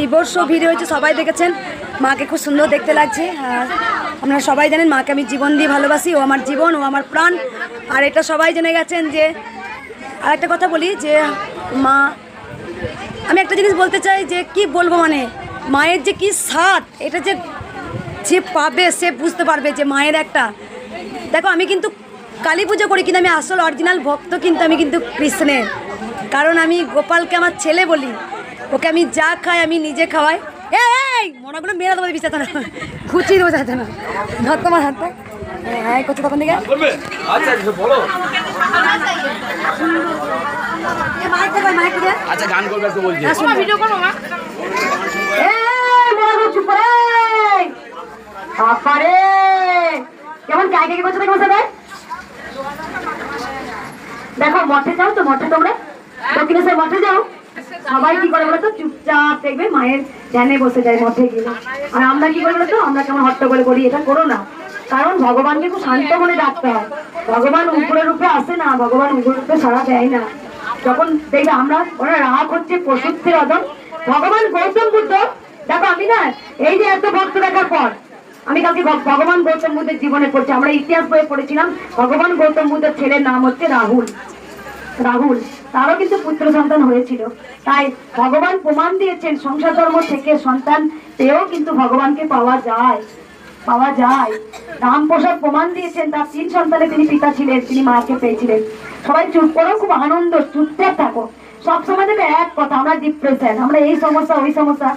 বিবর্ষ ভিড় হয়েছে, সবাই দেখেছেন। মাকে খুব সুন্দর দেখতে লাগছে। আর আপনারা সবাই জানেন মাকে আমি জীবন দিয়ে ভালোবাসি, ও আমার জীবন, ও আমার প্রাণ। আর এটা সবাই জেনে গেছেন যে, আর একটা কথা বলি যে মা, আমি একটা জিনিস বলতে চাই যে কি বলবো, মানে মায়ের যে কি স্বাদ, এটা যে যে পাবে সে বুঝতে পারবে যে মায়ের একটা। দেখো আমি কিন্তু কালী পুজো করি, কিন্তু আমি আসল অরিজিনাল ভক্ত কিন্তু আমি কিন্তু কৃষ্ণের। কারণ আমি গোপালকে আমার ছেলে বলি, ওকে আমি যা খাই আমি নিজে খাওয়াই। এই মনাগুলো মেরা তোমাদের বিশ্বাস না, খুঁচি দেবো চাইতে না, ধর তোমার হাতটা। হ্যাঁ করছো তখন থেকে আচ্ছা গান করবে তো বলছি। কেমন কে কে করছো দেখো সবাই। দেখো মঠে যাও তো, মঠে তোমরা দক্ষিণেশ্বর মঠে যাও, সবাই কি করে বলো তো, চুপচাপ দেখবে মায়ের ধ্যানে বসে যায় মঠে গেলে। আর আমরা কি করে বলো তো, আমরা কেমন হট্টগোল করি, এটা করো না। কারণ ভগবানকে খুব শান্ত মনে ডাকতে হয়। ভগবান উপরে রূপে আসে না, ভগবান উপরে রূপে সাড়া দেয় না। যখন দেখবে আমরা ওরা রাগ হচ্ছে পশুত্বের অদম। ভগবান গৌতম বুদ্ধ, দেখো আমি না এই যে এত ভক্ত দেখার পর আমি কালকে ভগবান গৌতম বুদ্ধের জীবনে পড়ছি, আমরা ইতিহাস বইয়ে পড়েছিলাম ভগবান গৌতম বুদ্ধের ছেলের নাম হচ্ছে রাহুল। তারও কিন্তু পুত্র সন্তান হয়েছিল। তাই ভগবান প্রমাণ দিয়েছেন সংসার ধর্ম থেকে সন্তান পেয়েও কিন্তু ভগবানকে পাওয়া যায়। রামপ্রসাদ প্রমাণ দিয়েছেন, তার 3 সন্তানে তিনি পিতা ছিলেন, তিনি মাকে পেয়েছিলেন। সবাই চুপ করো, খুব আনন্দ, চুপচাপ থাকো। সবসময় দেখবে এক কথা, আমরা ডিপ্রেশন, আমরা এই সমস্যা ওই সমস্যা।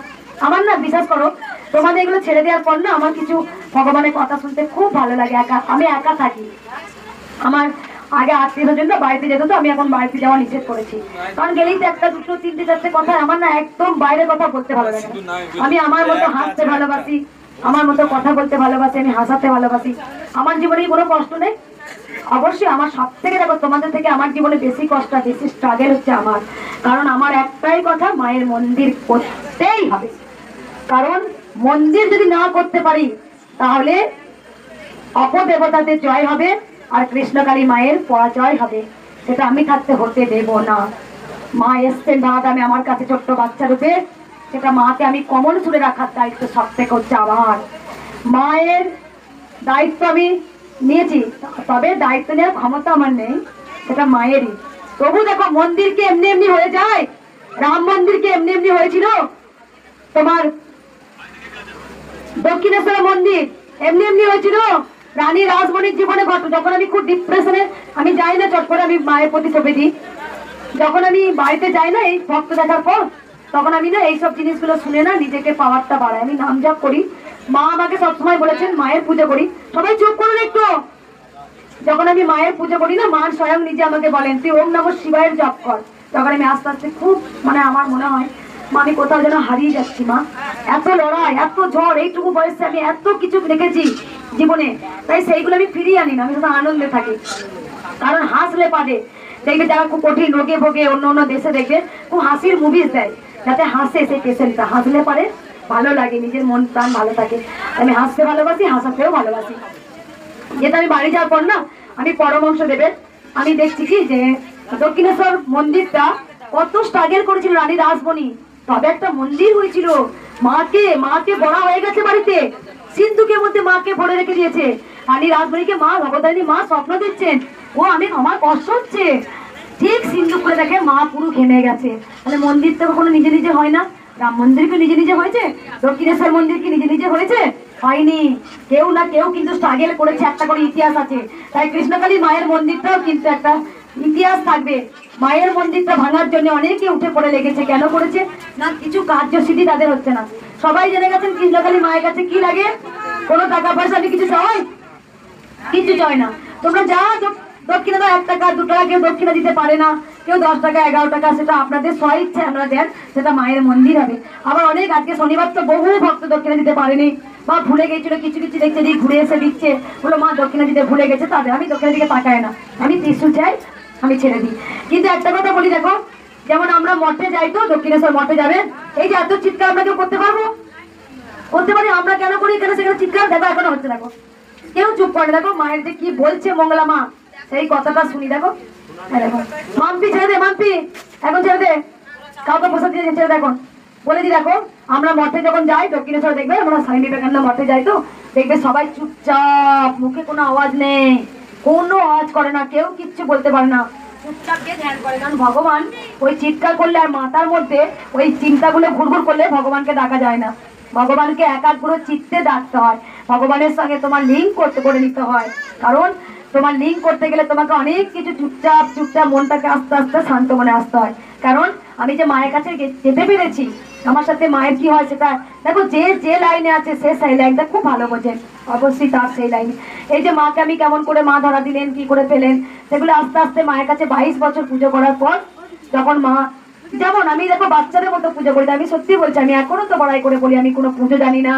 আমার না বিশ্বাস করো, তোমাদের এগুলো ছেড়ে দেওয়ার পর না আমার কিছু ভগবানের কথা শুনতে খুব ভালো লাগে। আমি একা থাকি। আমার আগে আত্মীয়দের জন্য বাড়িতে যেত, তো আমি এখন বাড়িতে যাওয়া নিষেধ করেছি। কারণ গেলেই তো 1, 2, 3, 4 কথা, আমার না একদম বাইরে কথা বলতে ভালো লাগে। আমি আমার মতো হাসতে ভালোবাসি, আমার মতো কথা বলতে ভালোবাসি, আমি হাসাতে ভালোবাসি। আমার জীবনে কোনো কষ্ট নেই। অবশ্যই আমার সব থেকে, দেখো তোমাদের থেকে আমার জীবনে বেশি কষ্ট, বেশি স্ট্রাগল হচ্ছে আমার। কারণ আমার একটাই কথা, মায়ের মন্দির করতেই হবে। কারণ মন্দির যদি না করতে পারি তাহলে অপদেবতাদের জয় হবে আর কৃষ্ণকালী মায়ের পরাজয় হবে। সেটা আমি থাকতে হতে দেব না। মা এসছেন দামে আমার কাছে ছোট্ট বাচ্চা রূপে, সেটা মাকে আমি কমল সুরে রাখার দায়িত্ব সব থেকে হচ্ছে আমার। মায়ের দায়িত্ব আমি নিয়েছি, তবে দায়িত্ব নেওয়ার ক্ষমতা আমার নেই, সেটা মায়েরই। তবু দেখো মন্দিরকে এমনি এমনি হয়ে যায়। রাম মন্দিরকে এমনি এমনি হয়েছিল, তোমার দক্ষিণেশ্বর মন্দির এমনি এমনি হয়েছিল। রানী রাসমণির জীবনে ঘটে, যখন আমি খুব ডিপ্রেশনে, আমি যাই না চট করে, আমি মায়ের প্রতি ছবি দিই। যখন আমি বাড়িতে যাই না এই ভক্ত দেখার পর, তখন আমি না এইসব জিনিসগুলো শুনে না নিজেকে পাওয়ারটা বাড়াই, আমি নাম জপ করি। মা আমাকে সবসময় বলেছেন মায়ের পুজো করি। সবাই চুপ করুন একটু। যখন আমি মায়ের পুজো করি না, মা স্বয়ং নিজে আমাকে বলেন তুই ওম নমঃ শিবায়ের জপ কর। তখন আমি আস্তে আস্তে খুব, মানে আমার মনে হয় মা আমি কোথাও যেন হারিয়ে যাচ্ছি। মা এত লড়াই, এত ঝড়, এইটুকু বয়সে আমি এত কিছু দেখেছি জীবনে, তাই সেইগুলো আমি ফিরিয়ে আনি না, আমি শুধু আনন্দে থাকি। কারণ হাসলে পারে, দেখবে যারা খুব কঠিন রোগে ভোগে অন্য অন্য দেশে দেখবে খুব হাসির মুভিজ দেয়, যাতে হাসে সেই পেশেন্টটা, হাসলে পারে ভালো লাগে, নিজের মন প্রাণ ভালো থাকে। আমি হাসতে ভালোবাসি, হাসাতেও ভালোবাসি। যেটা আমি বাড়ি যাওয়ার পর না আমি পরমাংশ দেবের আমি দেখছি কি যে দক্ষিণেশ্বর মন্দিরটা কত স্ট্রাগল করেছিল রানী রাসমণি, তবে একটা মন্দির হয়েছিল। মাকে বড়া হয়ে গেছে বাড়িতে, সিন্ধুকের মধ্যে মাকে ভরে রেখে দিয়েছে। রানী রাসমণিকে মা ভগবতারিণী মা স্বপ্ন দিচ্ছেন, ও আমি আমার কষ্ট হচ্ছে, ঠিক সিন্ধুক করে দেখে মা পুরো ঘেমে গেছে। তাহলে মন্দির তো কখনো নিজে নিজে হয় না। রাম মন্দির কি নিজে নিজে হয়েছে? দক্ষিণেশ্বর মন্দির কি নিজে নিজে হয়েছে? হয়নি। কেউ না কেউ কিন্তু স্ট্রাগল করেছে, একটা করে ইতিহাস আছে। তাই কৃষ্ণকালী মায়ের মন্দিরটাও কিন্তু একটা ইতিহাস থাকবে। মায়ের মন্দিরটা ভাঙার জন্য অনেকে উঠে পড়ে লেগেছে। কেন করেছে না, কিছু কার্যসিদ্ধি তাদের হচ্ছে না। সবাই জেনে গেছেন কৃষ্ণকালী মায়ের কাছে কি লাগে, কোনো টাকা পয়সা আমি কিছু চাই, কিছু চাই না। তোমরা যা দক্ষিণা দাও, 1 টাকা 2 টাকা কেউ দক্ষিণা দিতে পারে না, কেউ 10 টাকা 11 টাকা, সেটা আপনাদের স্ব ইচ্ছে আমরা দেন, সেটা মায়ের মন্দির হবে। আবার অনেক আজকে শনিবার তো বহু ভক্ত দক্ষিণা দিতে পারেনি বা ভুলে গেছিল, কিছু কিছু দেখছে যে ঘুরে এসে দিচ্ছে, বলো মা দক্ষিণা দিতে ভুলে গেছে, তাদের আমি দক্ষিণা দিকে তাকায় না, আমি ত্রিশূল চাই, আমি ছেড়ে দিই। কিন্তু একটা কথা বলি, দেখো যেমন আমরা মঠে যাই, তো দক্ষিণেশ্বর মঠে যাবেন, এই যে এত চিৎকার আমরা কেউ করতে পারবো? করতে পারি। আমরা কেন করি এখানে সেখানে চিৎকার? দেখো এখনো হচ্ছে, দেখো কেউ চুপ করে। দেখো মায়ের যে কি বলছে মঙ্গলা মা, সেই কথাটা শুনি। দেখো মাম্পি ছেড়ে দে, মাম্পি এখন ছেড়ে দে, কাউকে বসে দিয়ে ছেড়ে দেখো। বলে দি দেখো, আমরা মঠে যখন যাই দক্ষিণেশ্বরে দেখবে, আমরা স্বামী বিবেকানন্দ মঠে যাই তো দেখবে সবাই চুপচাপ, মুখে কোনো আওয়াজ নেই, কোনো আওয়াজ করে না, কেউ কিচ্ছু বলতে পারে না, চুপচাপ গিয়ে ধ্যান করে। কারণ ভগবান ওই চিৎকার করলে আর মাথার মধ্যে ওই চিন্তাগুলো ঘুরঘুর করলে ভগবানকে ডাকা যায় না। ভগবানকে একাগ্র চিত্তে ডাকতে হয়, ভগবানের সঙ্গে তোমার লিঙ্ক করে নিতে হয়। কারণ তোমার লিঙ্ক করতে গেলে তোমাকে অনেক কিছু চুপচাপ চুপচাপ মনটাকে আস্তে আস্তে শান্ত মনে আসতে হয়। কারণ আমি যে মায়ের কাছে যেতে পেরেছি, আমার সাথে মায়ের কি হয় সেটা দেখো, যে যে লাইনে আছে সে সেই লাইনটা খুব ভালো বোঝেন, অবশ্যই তার সেই লাইনে। এই যে মাকে আমি কেমন করে মা ধরা দিলেন, কি করে পেলেন, সেগুলো আস্তে আস্তে মায়ের কাছে 22 বছর পুজো করার পর যখন মা, যেমন আমি দেখো বাচ্চাদের মতো পুজো করি, আমি সত্যি বলছি, আমি এখনো তো বড়াই করে বলি আমি কোনো পুজো জানি না,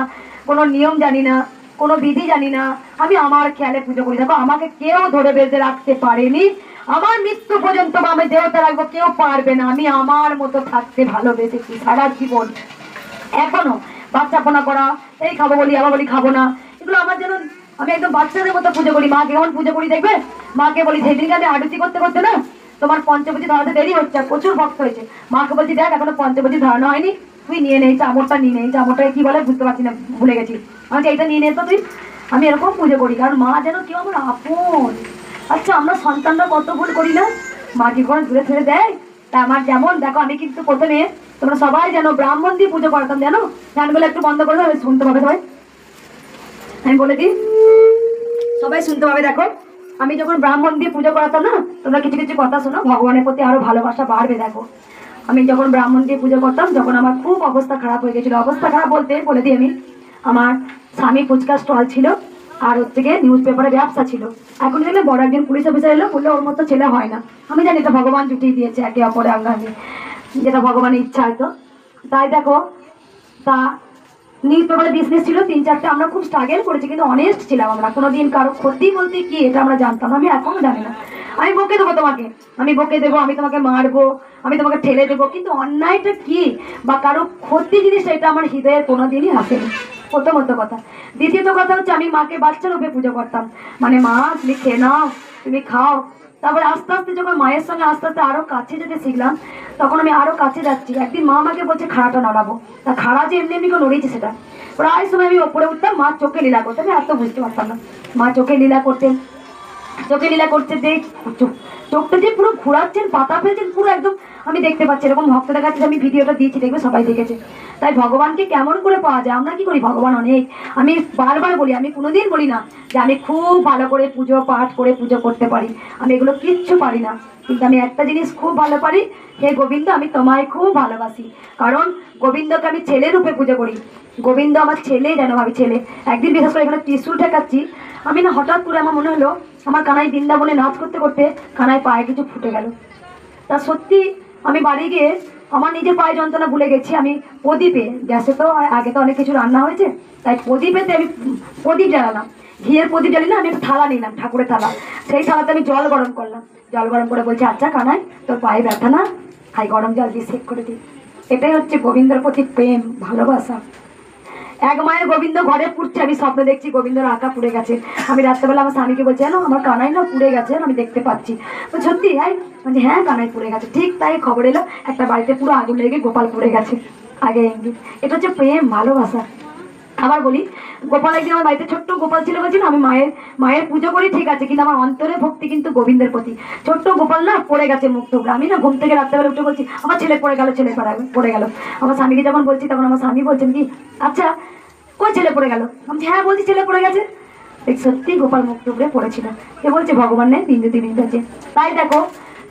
কোনো নিয়ম জানি না, কোনো বিধি জানি না, আমি আমার খেয়ালে পুজো করি। দেখো আমাকে কেউ ধরে বেঁধে রাখতে পারেনি, আমার মৃত্যু পর্যন্ত আমি দেবতা রাখবো, কেউ পারবে না। আমি আমার মতো থাকতে ভালোবেসেছি সারা জীবন, এখনো বাচ্চাপনা করা, এই খাবো বলি আবার বলি খাবো না, এগুলো আমার যেন, আমি একদম বাচ্চাদের মতো পুজো করি। মাকে কেমন পুজো করি দেখবে, মাকে বলি সেদিনকে আমি আরতি করতে করতে না তোমার পঞ্চবতী ধরাতে দেরি হচ্ছে, প্রচুর ভক্ত হয়েছে, মাকে বলছি দেখ এখনো পঞ্চবতী ধরানো হয়নি, তুই নিয়ে নেই চামড়টা, নিয়ে নেই চামড়টা কি বলে বুঝতে পারছি না, ভুলে গেছি, আমি এইটা নিয়ে নে তো তুই। আমি এরকম পুজো করি, কারণ মা যেন কেউ আমার আপন। আচ্ছা আমরা সন্তানরা কত ভুল করি না, মা কি করে দূরে ছেড়ে দেয়। তা আমার যেমন দেখো, আমি কিন্তু প্রথমে তোমরা সবাই জানো ব্রাহ্মণ দিয়ে পুজো করতাম, জানো, গানগুলো একটু বন্ধ করে দেবে, শুনতে পাবে সবাই, আমি বলে দিই সবাই শুনতে পাবে। দেখো আমি যখন ব্রাহ্মণ দিয়ে পুজো করাতাম না, তোমরা কিছু কিছু কথা শোনো, ভগবানের প্রতি আরো ভালোবাসা বাড়বে। দেখো আমি যখন ব্রাহ্মণ দিয়ে পুজো করতাম, যখন আমার খুব অবস্থা খারাপ হয়ে গেছিল, অবস্থা খারাপ বলতে বলে দিই আমি, আমার স্বামী ফুচকা স্টল ছিল, আর হচ্ছে গিয়ে নিউজ পেপারে ব্যবসা ছিল। এখন দেখলে বড় একজন পুলিশ অফিসার এলো, বললো ওর মতো ছেলে হয় না। আমি জানি তো ভগবান জুটিয়ে দিয়েছে একে অপরে আঙ্গাঙ্গি, যেটা ভগবানের ইচ্ছা হয়তো। তাই দেখো, তা নিউজ পেপারে বিজনেস ছিল 3-4টে, আমরা খুব স্ট্রাগল করেছি, কিন্তু অনেস্ট ছিলাম আমরা, কোনোদিন কারো ক্ষতি বলতে কি এটা আমরা জানতাম, আমি এখনো জানি না। আমি বকে দেবো তোমাকে, আমি বকে দেবো, আমি তোমাকে মারবো, আমি তোমাকে ঠেলে দেবো, কিন্তু অন্যায়টা কি বা কারো ক্ষতি জিনিসটা এটা আমার হৃদয়ে কোনোদিনই আসেনি, প্রথমত কথা। দ্বিতীয়ত কথা হচ্ছে আমি মাকে বাচ্চা রূপে পুজো করতাম, মানে মা তুমি খেয়ে নাও, তুমি খাও। তারপরে আস্তে আস্তে যখন মায়ের সঙ্গে আস্তে আস্তে আরো কাছে যেতে শিখলাম, তখন আমি আরো কাছে যাচ্ছি। একদিন মা আমাকে বলছে খাড়াটা নড়াবো, তা খাড়া যে এমনি এমনি নড়িয়েছে সেটা, প্রায় সময় আমি ওপরে উঠতাম, মা চোখে লীলা করতে, আমি এত বুঝতে পারতাম না, মা চোখে লীলা করতেন, চোখে লীলা করতে দেখ চোখটা যে পুরো ঘোরাচ্ছেন, পাতা ফেলছেন পুরো একদম, আমি দেখতে পাচ্ছি। এরকম ভক্তদের কাছে আমি ভিডিওটা দিয়েছি, দেখবে সবাই দেখেছে। তাই ভগবানকে কেমন করে পাওয়া যায়, আমরা কি করি, ভগবান অনেক, আমি বারবার বলি, আমি কোনোদিন বলি না যে আমি খুব ভালো করে পুজো পাঠ করে পুজো করতে পারি, আমি এগুলো কিচ্ছু পারি না, কিন্তু আমি একটা জিনিস খুব ভালো পারি, হে গোবিন্দ আমি তোমায় খুব ভালোবাসি। কারণ গোবিন্দকে আমি ছেলে রূপে পুজো করি, গোবিন্দ আমার ছেলে যেন ভাবি, ছেলে। একদিন বিশেষ করে এখানে ত্রিশূল ঠেকাচ্ছি, আমি না হঠাৎ করে আমার মনে হলো আমার কানাই বৃন্দাবনে নাচ করতে করতে কানায় পায়ে কিছু ফুটে গেল। তা সত্যি আমি বাড়ি গিয়ে আমার নিজের পায়ে যন্ত্রণা ভুলে গেছি, আমি প্রদীপে, গ্যাসে তো আগে তো অনেক কিছু রান্না হয়েছে, তাই প্রদীপেতে আমি প্রদীপ জ্বালালাম, ঘিয়ের প্রদীপ জ্বালি না, আমি একটা থালা নিলাম, ঠাকুরের থালা, সেই থালাতে আমি জল গরম করলাম, জল গরম করে বলছি আচ্ছা কানাই তোর পায়ে ব্যথা না, হাই গরম জল দিয়ে সেক করে দিই। এটাই হচ্ছে গোবিন্দর প্রতি প্রেম ভালোবাসা। এক মায়ের গোবিন্দ ঘরে পুড়ছে, আমি স্বপ্ন দেখছি গোবিন্দর আঁকা পুড়ে গেছে, আমি রাত্রেবেলা আমার স্বামীকে বলছি জানো আমার কানাই না পুড়ে গেছে, আমি দেখতে পাচ্ছি। তো সত্যি মানে হ্যাঁ কানাই পুড়ে গেছে, ঠিক তাই খবর এলো একটা বাড়িতে পুরো আগুন লেগে গোপাল পুড়ে গেছে। আগে ইঙ্গিত, এটা হচ্ছে প্রেম ভালোবাসা। আবার বলি, গোপাল একদিন আমার বাড়িতে ছোট্ট গোপাল ছিল, বলছি না আমি মায়ের পুজো করি ঠিক আছে, কিন্তু আমার অন্তরে ভক্তি কিন্তু গোবিন্দের প্রতি। ছোট্ট গোপাল না পড়ে গেছে মুখ টুকরা, আমি না ঘুম থেকে রাত্রেবেলা উঠে বলছি আমার ছেলে পড়ে গেল, ছেলে পড়ে গেল। আমার স্বামীকে যখন বলছি তখন আমার স্বামী বলছেন কি আচ্ছা কই ছেলে পড়ে গেল, আমি হ্যাঁ বলছি ছেলে পড়ে গেছে, সত্যি গোপাল মুখ টুকরে পড়েছিল। এ বলছে ভগবান নেই বিন্দুতি বিন্দুছে। তাই দেখো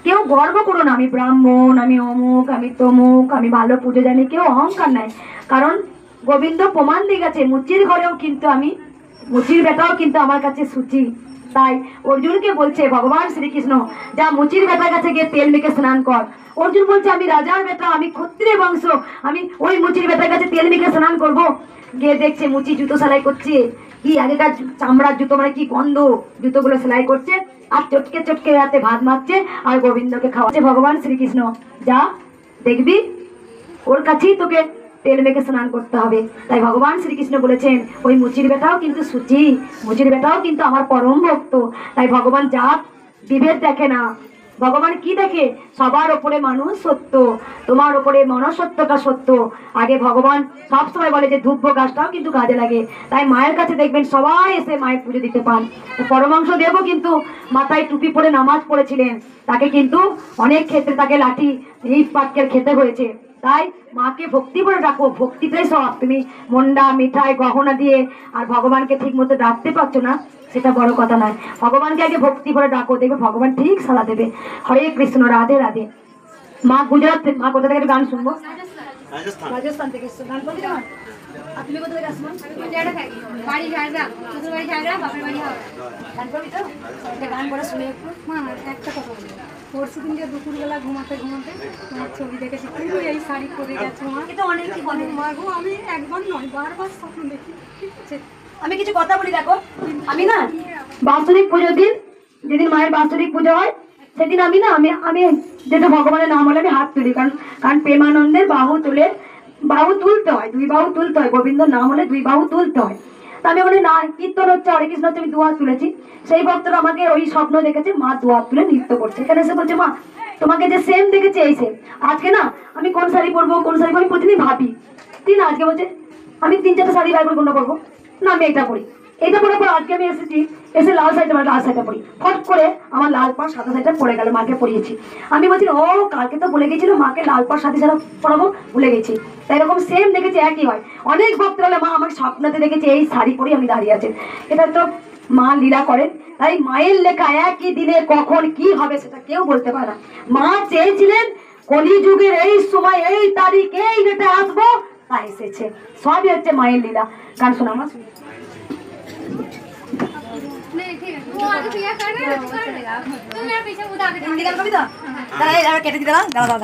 কেউ গর্ব করো না আমি ব্রাহ্মণ, আমি অমুক, আমি তমুক, আমি ভালো পুজো জানি, কেউ অহংকার নাই। কারণ গোবিন্দ প্রমাণ দিয়ে গেছে, মুচির ঘরেও কিন্তু আমি, মুচির বেটাও কিন্তু আমার কাছে সুচি। তাই অর্জুনকে বলছে ভগবান শ্রীকৃষ্ণ যা মুচির বেটার কাছে গিয়ে তেল মেখে স্নান কর। অর্জুন বলছে আমি রাজার বেটা, আমি ক্ষত্রিয় বংশ, আমি ওই মুচির বেটার কাছে তেল মেখে স্নান করবো। গিয়ে দেখছে মুচি জুতো সেলাই করছে, কি আগেকার চামড়ার জুতো, মানে কি গন্ধ, জুতোগুলো সেলাই করছে আর চটকে চটকে হাতে ভাত মারছে আর গোবিন্দকে খাওয়াচ্ছে। ভগবান শ্রীকৃষ্ণ যা দেখবি ওর কাছেই তোকে তেল মেখে স্নান করতে হবে। তাই ভগবান শ্রীকৃষ্ণ বলেছেন ওই মুচির বেটাও কিন্তু সুচি, মুচির বেটাও কিন্তু আমার পরম ভক্ত। তাই ভগবান জাত বিভেদ দেখে না, ভগবান কি দেখে? সবার ওপরে মানুষ সত্য, তোমার ওপরে মনুষ্যত্বটা সত্য। আগে ভগবান সবসময় বলে যে ধূপ গাছটাও কিন্তু কাজে লাগে। তাই মায়ের কাছে দেখবেন সবাই এসে মায়ের পুজো দিতে পান। পরমাংশ দেবও কিন্তু মাথায় টুপি পরে নামাজ পড়েছিলেন, তাকে কিন্তু অনেক ক্ষেত্রে তাকে লাঠি ইট পাটকেল খেতে হয়েছে। তাই মাকে ভক্তি করে ডাকো, ভক্তিটাই সব। তুমি মন্ডা মিঠাই গহনা দিয়ে আর ভগবানকে ঠিক মতো ডাকতে পারছো না, সেটা বড় কথা নয়। ভগবানকে আগে ভক্তি করে ডাকো, দেখবে ভগবান ঠিক সাড়া দেবে। হরে কৃষ্ণ, রাধে রাধে। মা গুজরাট থেকে, মা কোথা থেকে একটা গান শুনবো? রাজস্থান থেকে এসছো, গান করতে যাও। আর তুমি কোথা থেকে আসছো? বাড়ি ঝাড়গ্রাম, শ্বশুর বাড়ি ঝাড়গ্রাম, বাপের বাড়ি হাওড়া। গান করবি তো? একটা গান করে শুনে একটু। মা একটা কথা বলি, পরশু দিনকে দুপুরবেলা ঘুমাতে ঘুমাতে তোমার ছবি দেখেছি, তুমি এই শাড়ি পরে গেছো। মা কিন্তু অনেকেই বলে। মা গো, আমি একবার নয় বারবার স্বপ্ন দেখি, ঠিক আছে? আমি কিছু কথা বলি, দেখো আমি না বাৎসরিক পুজোর দিন, যেদিন মায়ের বাৎসরিক পুজো হয় সেদিন আমি না আমি আমি যেটা ভগবানের নাম হলে আমি হাত তুলি, কারণ প্রেমানন্দের বাহু তুলতে হয়, দুই বাহু তুলতে হয়। গোবিন্দর নাম হলে দুই বাহু তুলতে হয়। তা আমি ওখানে না কীর্তন হচ্ছে, হরে কৃষ্ণ হচ্ছে, আমি দু হাত তুলেছি। সেই ভক্তরা আমাকে ওই স্বপ্ন দেখেছে মা দু হাত তুলে নৃত্য করছে। এখানে এসে বলছে, মা তোমাকে যে সেম দেখেছে এই সেম। আজকে না আমি কোন শাড়ি পরবো কোন শাড়ি পরবো, আমি প্রতিদিন ভাবি। তিন আজকে বলছে আমি 3-4টা শাড়ি বার করে কোনটা পরবো, না আমি এটা পরি। এটা পরার পর আজকে আমি এসে লাল শাড়িটা পরি। ফট করে আমার লাল পাড় সাদা শাড়িটা পরে গেল, মাকে পরিয়েছি। আমি বলছি ও কালকে তো বলে গেছিল মাকে লাল পাড় সাথে সাথে পরাবো, ভুলে গেছি। তাই এরকম সেম দেখেছি, একই হয়। অনেক ভক্তরা বলে, মা আমার স্বপ্নতে দেখেছি এই শাড়ি পরে আমি দাঁড়িয়ে আছি। এটা তো মা লীলা করেন। তাই মায়ের লেখা একই দিনে কখন কি হবে সেটা কেউ বলতে পারে না। মা চেয়েছিলেন কলিযুগের এই সময় এই তারিখে এই ডেটে আসবো, তা এসেছে। সবই হচ্ছে মায়ের লীলা। গান শোনা মা। नहीं ठीक है, वो आगे पिया कर ना, तुम मेरा पीछे उधर आगे হিন্দি গান করবি তো? তাহলে এই কেটে দিতে দাও, দাও দাও।